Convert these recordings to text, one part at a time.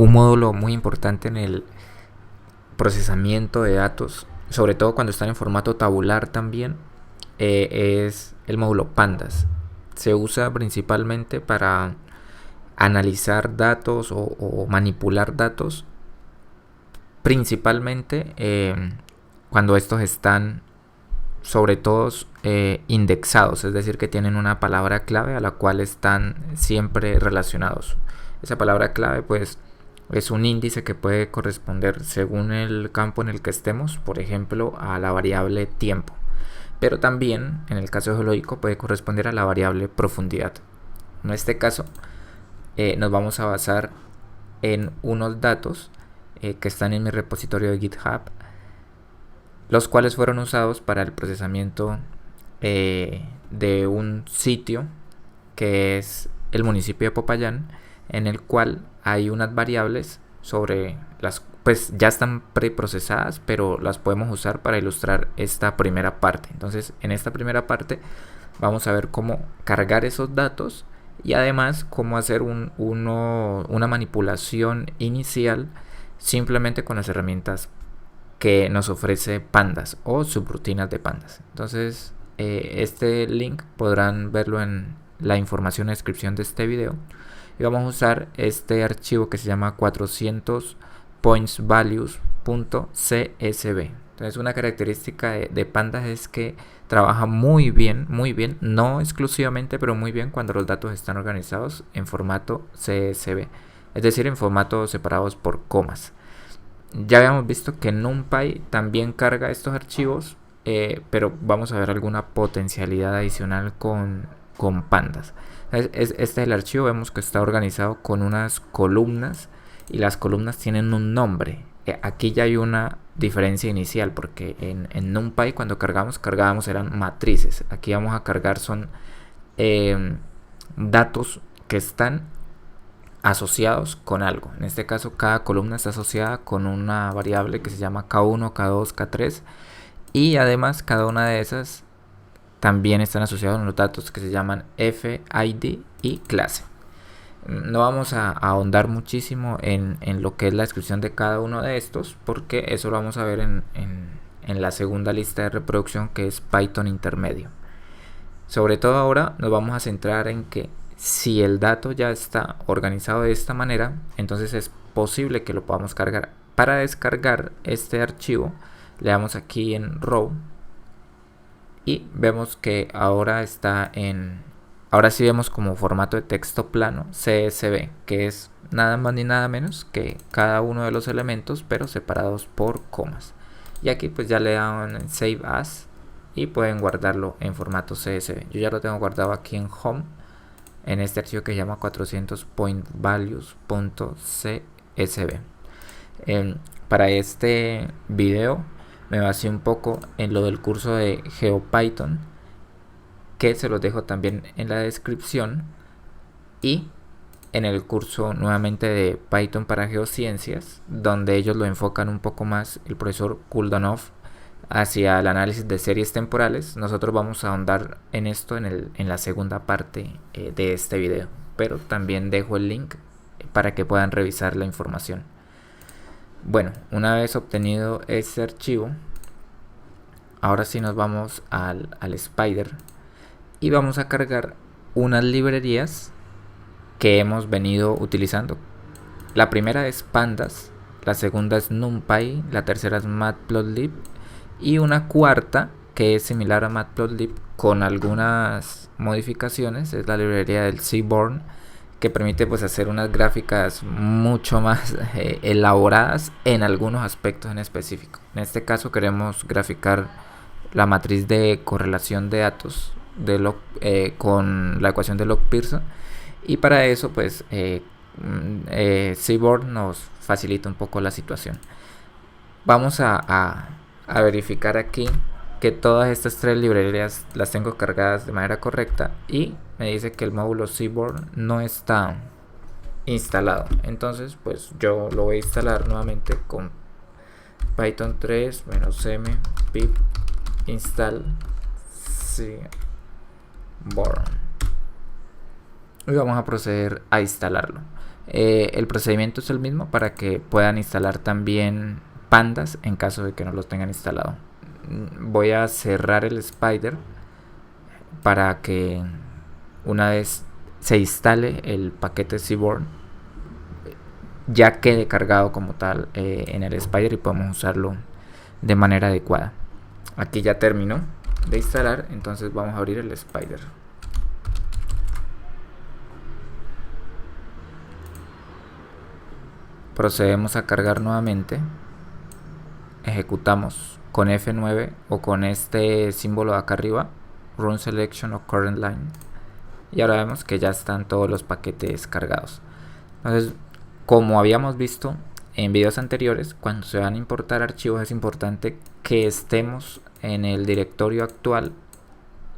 un módulo muy importante en el procesamiento de datos, sobre todo cuando están en formato tabular también, es el módulo Pandas. Se usa principalmente para analizar datos o manipular datos, principalmente cuando estos están sobre todo indexados, es decir, que tienen una palabra clave a la cual están siempre relacionados. Esa palabra clave pues es un índice que puede corresponder según el campo en el que estemos, por ejemplo, a la variable tiempo, pero también en el caso geológico puede corresponder a la variable profundidad. En este caso nos vamos a basar en unos datos que están en mi repositorio de GitHub, los cuales fueron usados para el procesamiento de un sitio que es el municipio de Popayán, en el cual hay unas variables sobre las pues ya están preprocesadas, pero las podemos usar para ilustrar esta primera parte. Entonces, en esta primera parte vamos a ver cómo cargar esos datos y además cómo hacer una manipulación inicial simplemente con las herramientas que nos ofrece Pandas o subrutinas de Pandas. Entonces, este link podrán verlo en la información en descripción de este video. Y vamos a usar este archivo que se llama 400 pointsvalues.csv. Entonces, una característica de Pandas es que trabaja muy bien, no exclusivamente, pero muy bien cuando los datos están organizados en formato CSV, es decir, en formatos separados por comas. Ya habíamos visto que NumPy también carga estos archivos, pero vamos a ver alguna potencialidad adicional con Pandas. Este es el archivo, vemos que está organizado con unas columnas y las columnas tienen un nombre. Aquí ya hay una diferencia inicial porque en NumPy cuando cargábamos eran matrices. Aquí vamos a cargar son datos que están asociados con algo. En este caso cada columna está asociada con una variable que se llama K1, K2, K3 y además cada una de esas también están asociados a los datos que se llaman FID y clase. No vamos a ahondar muchísimo en lo que es la descripción de cada uno de estos porque eso lo vamos a ver en la segunda lista de reproducción, que es Python intermedio. Sobre todo ahora nos vamos a centrar en que si el dato ya está organizado de esta manera, entonces es posible que lo podamos cargar. Para descargar este archivo le damos aquí en Raw y vemos que ahora ahora sí vemos como formato de texto plano CSV, que es nada más ni nada menos que cada uno de los elementos pero separados por comas. Y aquí pues ya le dan en Save As y pueden guardarlo en formato CSV. Yo ya lo tengo guardado aquí en Home, en este archivo que se llama 400 pointvalues.csv. Para este video me basé un poco en lo del curso de GeoPython, que se los dejo también en la descripción, y en el curso nuevamente de Python para Geociencias, donde ellos lo enfocan un poco más, el profesor Kuldanov, hacia el análisis de series temporales. Nosotros vamos a ahondar en esto en la segunda parte de este video, pero también dejo el link para que puedan revisar la información. Bueno, una vez obtenido este archivo, ahora sí nos vamos al Spider y vamos a cargar unas librerías que hemos venido utilizando. La primera es Pandas, la segunda es NumPy, la tercera es Matplotlib y una cuarta que es similar a Matplotlib con algunas modificaciones, es la librería del Seaborn, que permite pues hacer unas gráficas mucho más elaboradas en algunos aspectos en específico. En este caso queremos graficar la matriz de correlación de datos con la ecuación de log-Pearson, y para eso pues Seaborn nos facilita un poco la situación. Vamos a verificar aquí que todas estas tres librerías las tengo cargadas de manera correcta y me dice que el módulo Seaborn no está instalado. Entonces pues yo lo voy a instalar nuevamente con Python 3 -m pip install Seaborn y vamos a proceder a instalarlo. El procedimiento es el mismo para que puedan instalar también pandas en caso de que no los tengan instalado. Voy a cerrar el Spider para que una vez se instale el paquete Seaborn ya quede cargado como tal en el Spider y podemos usarlo de manera adecuada. Aquí ya terminó de instalar, entonces vamos a abrir el Spider. Procedemos a cargar nuevamente, ejecutamos con F9 o con este símbolo de acá arriba, Run Selection o Current Line, y ahora vemos que ya están todos los paquetes cargados. Entonces, como habíamos visto en videos anteriores, cuando se van a importar archivos es importante que estemos en el directorio actual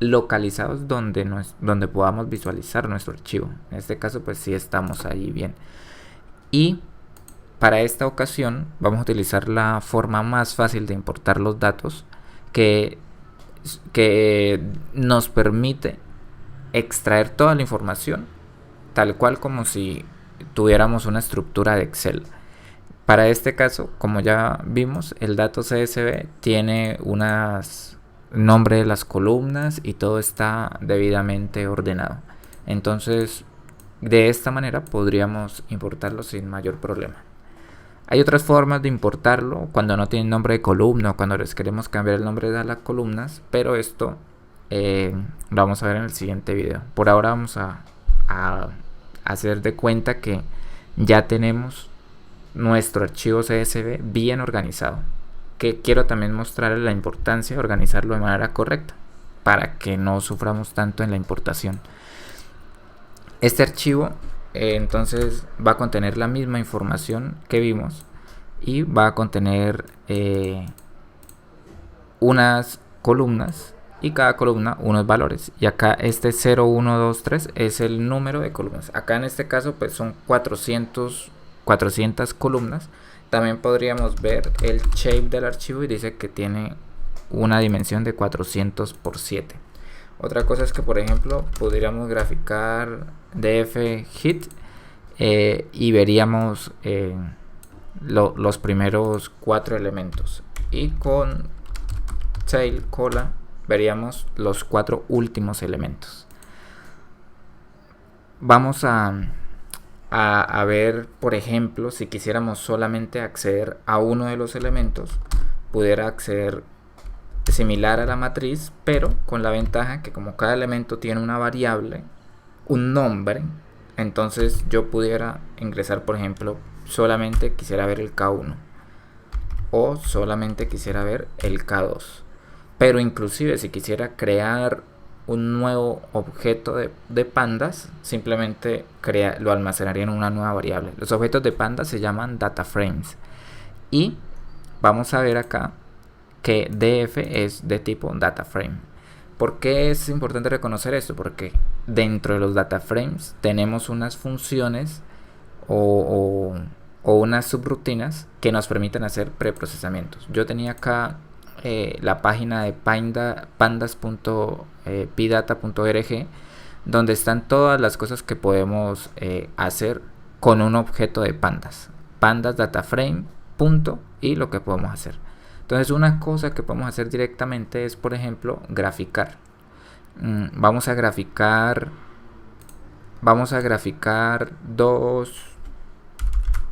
localizados donde podamos visualizar nuestro archivo. En este caso pues sí estamos ahí bien. Y para esta ocasión vamos a utilizar la forma más fácil de importar los datos que nos permite extraer toda la información tal cual como si tuviéramos una estructura de Excel. Para este caso, como ya vimos, el dato CSV tiene unas nombre de las columnas y todo está debidamente ordenado. Entonces, de esta manera podríamos importarlo sin mayor problema. Hay otras formas de importarlo cuando no tienen nombre de columna o cuando les queremos cambiar el nombre de las columnas, pero esto lo vamos a ver en el siguiente video. Por ahora vamos a hacer de cuenta que ya tenemos nuestro archivo CSV bien organizado, que quiero también mostrarles la importancia de organizarlo de manera correcta para que no suframos tanto en la importación. Este archivo entonces va a contener la misma información que vimos y va a contener unas columnas y cada columna unos valores, y acá este 0, 1, 2, 3 es el número de columnas. Acá en este caso pues son 400 columnas. También podríamos ver el shape del archivo y dice que tiene una dimensión de 400 por 7. Otra cosa es que, por ejemplo, podríamos graficar df hit y veríamos los primeros 4 elementos, y con tail cola veríamos los 4 últimos elementos. Vamos a ver, por ejemplo, si quisiéramos solamente acceder a uno de los elementos, pudiera acceder similar a la matriz, pero con la ventaja que como cada elemento tiene una variable, un nombre, entonces yo pudiera ingresar, por ejemplo, solamente quisiera ver el K1 o solamente quisiera ver el K2. Pero inclusive si quisiera crear un nuevo objeto de pandas, simplemente lo almacenaría en una nueva variable. Los objetos de pandas se llaman data frames, y vamos a ver acá que df es de tipo data frame. ¿Por qué es importante reconocer esto? Porque dentro de los data frames tenemos unas funciones o unas subrutinas que nos permiten hacer preprocesamientos. Yo tenía acá la página de pandas.pdata.org, donde están todas las cosas que podemos hacer con un objeto de pandas data frame y lo que podemos hacer. Entonces, una cosa que podemos hacer directamente es, por ejemplo, graficar. Vamos a graficar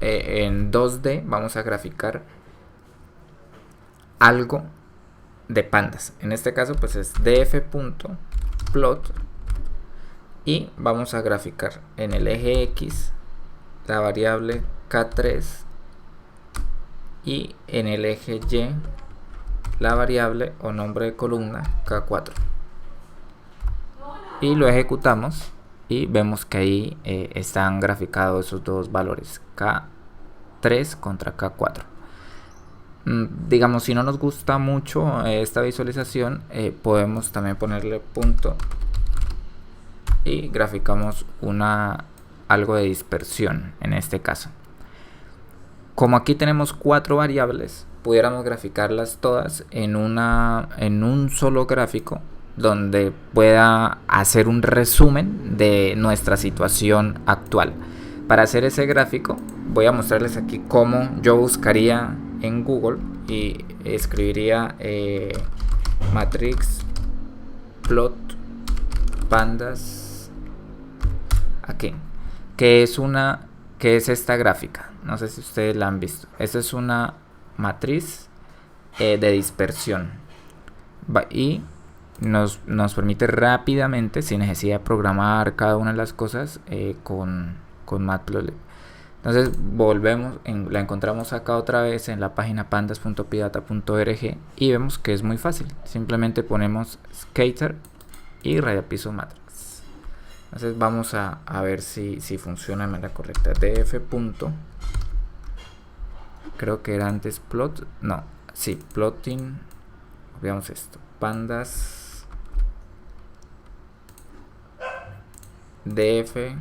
en 2D, vamos a graficar algo de pandas. En este caso pues es df.plot, y vamos a graficar en el eje X la variable K3 y en el eje Y la variable o nombre de columna K4, y lo ejecutamos y vemos que ahí están graficados esos dos valores, K3 contra K4. Digamos, si no nos gusta mucho esta visualización, podemos también ponerle punto y graficamos algo de dispersión en este caso. Como aquí tenemos 4 variables, pudiéramos graficarlas todas en un solo gráfico donde pueda hacer un resumen de nuestra situación actual. para hacer ese gráfico voy a mostrarles aquí cómo yo buscaría en Google y escribiría matrix plot pandas aquí, que es esta gráfica. No sé si ustedes la han visto. Esta es una matriz de dispersión y nos permite rápidamente, sin necesidad de programar cada una de las cosas, con Matplotlib. Entonces volvemos, la encontramos acá otra vez en la página pandas.pidata.org y vemos que es muy fácil. Simplemente ponemos scatter y radiapiso matrix. Entonces vamos a ver si funciona de manera correcta. df. Creo que era antes plot. No, sí, plotting. Veamos esto. Pandas df.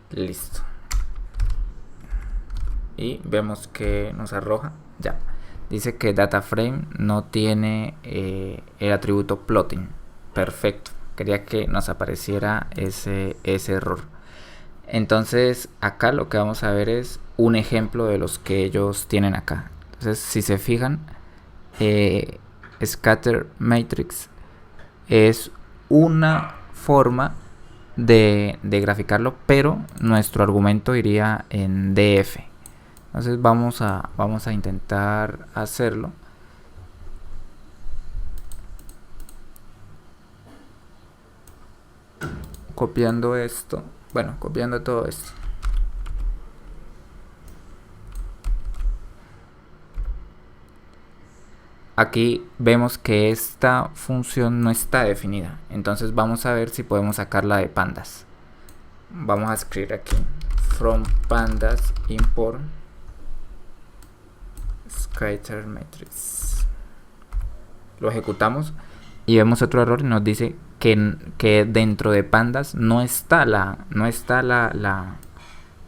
Listo. Y vemos que nos arroja. Ya. Dice que DataFrame no tiene el atributo plotting. Perfecto. Quería que nos apareciera ese error. Entonces acá lo que vamos a ver es un ejemplo de los que ellos tienen acá. Entonces si se fijan, scatter matrix es una forma de graficarlo, pero nuestro argumento iría en df. Entonces vamos a intentar hacerlo. Copiando esto, bueno, copiando todo esto. Aquí vemos que esta función no está definida, entonces vamos a ver si podemos sacarla de pandas. Vamos a escribir aquí from pandas import scatter matrix. Lo ejecutamos y vemos otro error y nos dice que dentro de pandas no está la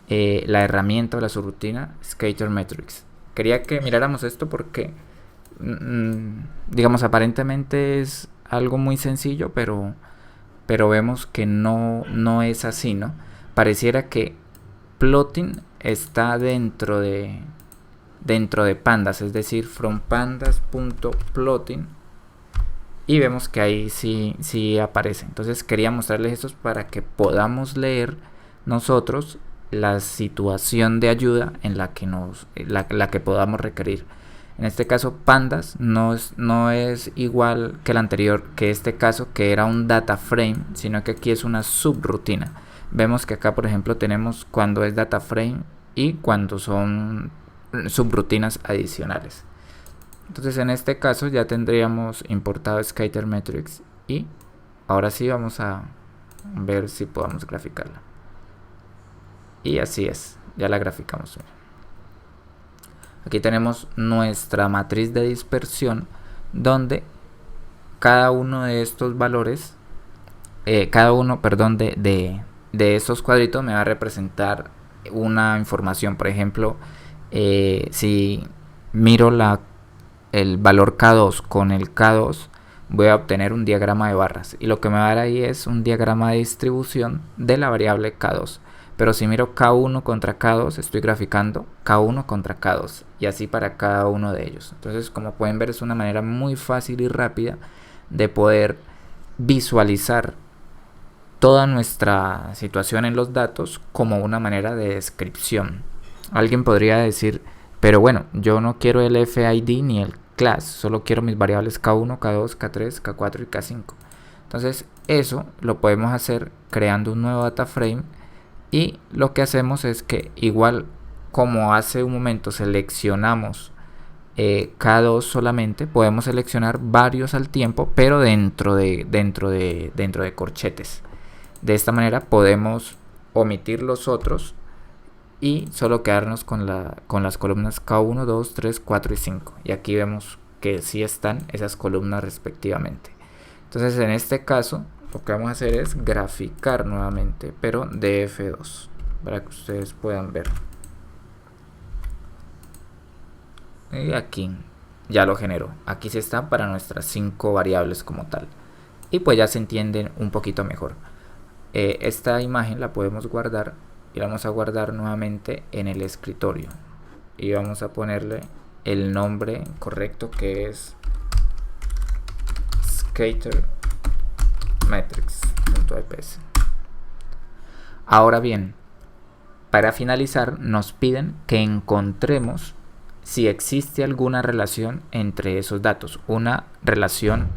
herramienta o la subrutina scatter matrix. Quería que miráramos esto porque digamos, aparentemente es algo muy sencillo, pero vemos que no es así, ¿no? Pareciera que plotting está dentro de pandas, es decir, from pandas.plotting, y vemos que ahí sí aparece. Entonces quería mostrarles estos para que podamos leer nosotros la situación de ayuda en la que podamos requerir. En este caso pandas no es igual que el anterior, que este caso que era un data frame, sino que aquí es una subrutina. Vemos que acá por ejemplo tenemos cuando es data frame y cuando son subrutinas adicionales. Entonces en este caso ya tendríamos importado scatter matrix y ahora sí vamos a ver si podemos graficarla. Y así es, ya la graficamos. Aquí tenemos nuestra matriz de dispersión donde cada uno de estos valores, de estos cuadritos me va a representar una información. Por ejemplo, si miro el valor K2 con el K2, voy a obtener un diagrama de barras y lo que me va a dar ahí es un diagrama de distribución de la variable K2. Pero si miro K1 contra K2, estoy graficando K1 contra K2 y así para cada uno de ellos. Entonces, como pueden ver, es una manera muy fácil y rápida de poder visualizar toda nuestra situación en los datos como una manera de descripción. Alguien podría decir, pero bueno, yo no quiero el FID ni el class, solo quiero mis variables K1, K2, K3, K4 y K5. Entonces, eso lo podemos hacer creando un nuevo data frame. Y lo que hacemos es que igual como hace un momento seleccionamos K2 solamente, podemos seleccionar varios al tiempo, pero dentro de corchetes. De esta manera podemos omitir los otros y solo quedarnos con las columnas K1, 2, 3, 4 y 5. Y aquí vemos que sí están esas columnas respectivamente. Entonces en este caso lo que vamos a hacer es graficar nuevamente, pero de F2, para que ustedes puedan ver. Y aquí ya lo generó. Aquí sí está para nuestras 5 variables como tal. Y pues ya se entienden un poquito mejor. esta imagen la podemos guardar y la vamos a guardar nuevamente en el escritorio y vamos a ponerle el nombre correcto, que es skatermetrics.eps. Ahora bien, para finalizar nos piden que encontremos si existe alguna relación entre esos datos, una relación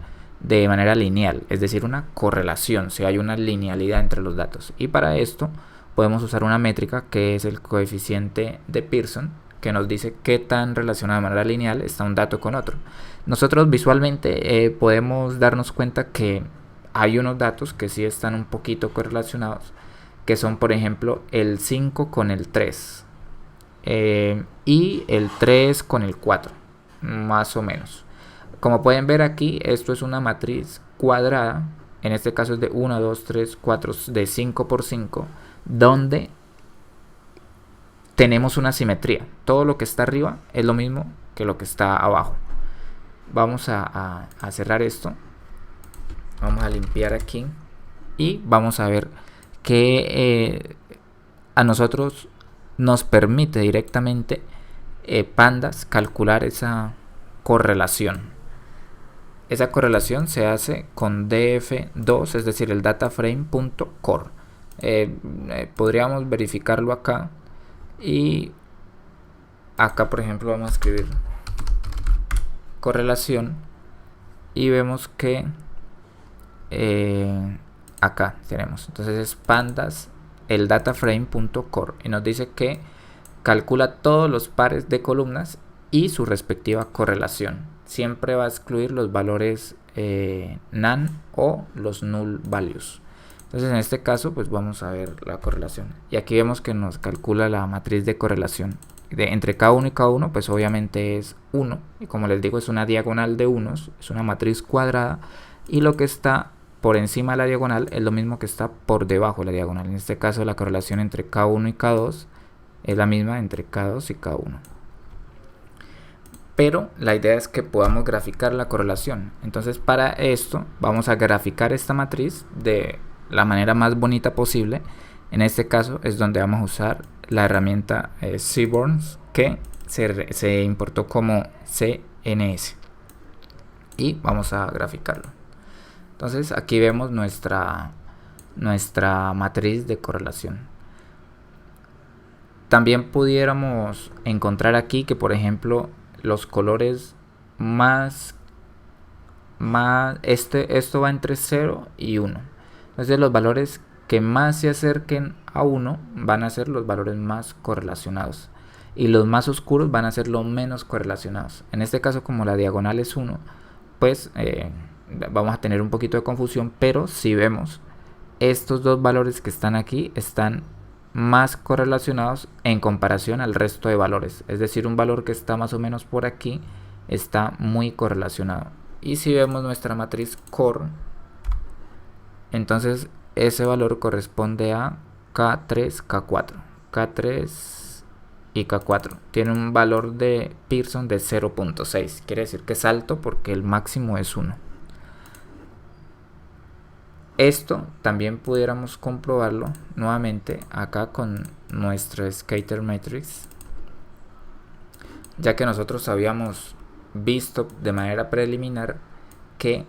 de manera lineal, es decir, una correlación, si hay una linealidad entre los datos. Y para esto podemos usar una métrica que es el coeficiente de Pearson, que nos dice qué tan relacionado de manera lineal está un dato con otro. Nosotros visualmente podemos darnos cuenta que hay unos datos que sí están un poquito correlacionados, que son por ejemplo el 5 con el 3 y el 3 con el 4, más o menos. Como pueden ver aquí, esto es una matriz cuadrada, en este caso es de 1, 2, 3, 4, de 5 por 5, donde tenemos una simetría. Todo lo que está arriba es lo mismo que lo que está abajo. Vamos a cerrar esto, vamos a limpiar aquí y vamos a ver que a nosotros nos permite directamente Pandas calcular esa correlación. Esa correlación se hace con df2, es decir, el dataframe.core. Podríamos verificarlo acá y acá, por ejemplo, vamos a escribir correlación y vemos que acá tenemos, entonces es pandas el dataframe.core y nos dice que calcula todos los pares de columnas y su respectiva correlación. Siempre va a excluir los valores none o los null values. Entonces en este caso pues vamos a ver la correlación y aquí vemos que nos calcula la matriz de correlación entre K1 y K1, pues obviamente es 1 y como les digo es una diagonal de unos, es una matriz cuadrada y lo que está por encima de la diagonal es lo mismo que está por debajo de la diagonal. En este caso la correlación entre K1 y K2 es la misma entre K2 y K1. Pero la idea es que podamos graficar la correlación. Entonces para esto vamos a graficar esta matriz de la manera más bonita posible. En este caso es donde vamos a usar la herramienta Seaborns, que se importó como CNS. Y vamos a graficarlo. Entonces aquí vemos nuestra matriz de correlación. También pudiéramos encontrar aquí que por ejemplo los colores esto va entre 0 y 1. Entonces los valores que más se acerquen a 1 van a ser los valores más correlacionados y los más oscuros van a ser los menos correlacionados. En este caso, como la diagonal es 1, pues vamos a tener un poquito de confusión, pero si vemos estos dos valores que están aquí están más correlacionados en comparación al resto de valores, es decir, un valor que está más o menos por aquí está muy correlacionado. Y si vemos nuestra matriz core, entonces ese valor corresponde a K3, K4, K3 y K4. Tiene un valor de Pearson de 0.6, quiere decir que es alto porque el máximo es 1. Esto también pudiéramos comprobarlo nuevamente acá con nuestro Skater Matrix, ya que nosotros habíamos visto de manera preliminar que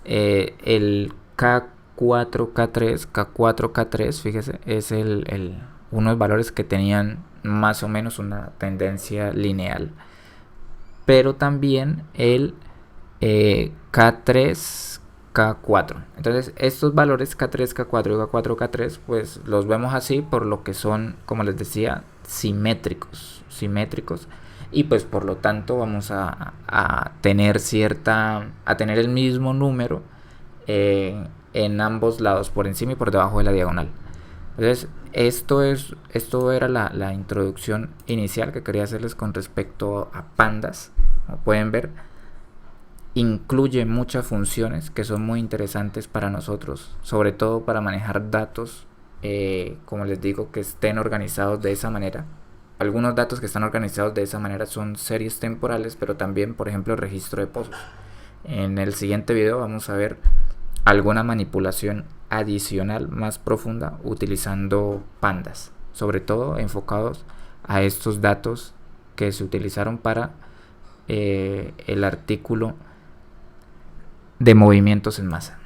el K4, K3, K4, K3, fíjese, es uno de los valores que tenían más o menos una tendencia lineal, pero también el K3, K4. Entonces estos valores K3, K4 y K4, K3 pues los vemos así por lo que son, como les decía, simétricos y pues por lo tanto vamos a tener el mismo número en ambos lados, por encima y por debajo de la diagonal. Entonces esto era la introducción inicial que quería hacerles con respecto a pandas. Como pueden ver, incluye muchas funciones que son muy interesantes para nosotros, sobre todo para manejar datos, como les digo, que estén organizados de esa manera. Algunos datos que están organizados de esa manera son series temporales, pero también, por ejemplo, el registro de pozos. En el siguiente video vamos a ver alguna manipulación adicional más profunda utilizando pandas, sobre todo enfocados a estos datos que se utilizaron para el artículo de movimientos en masa.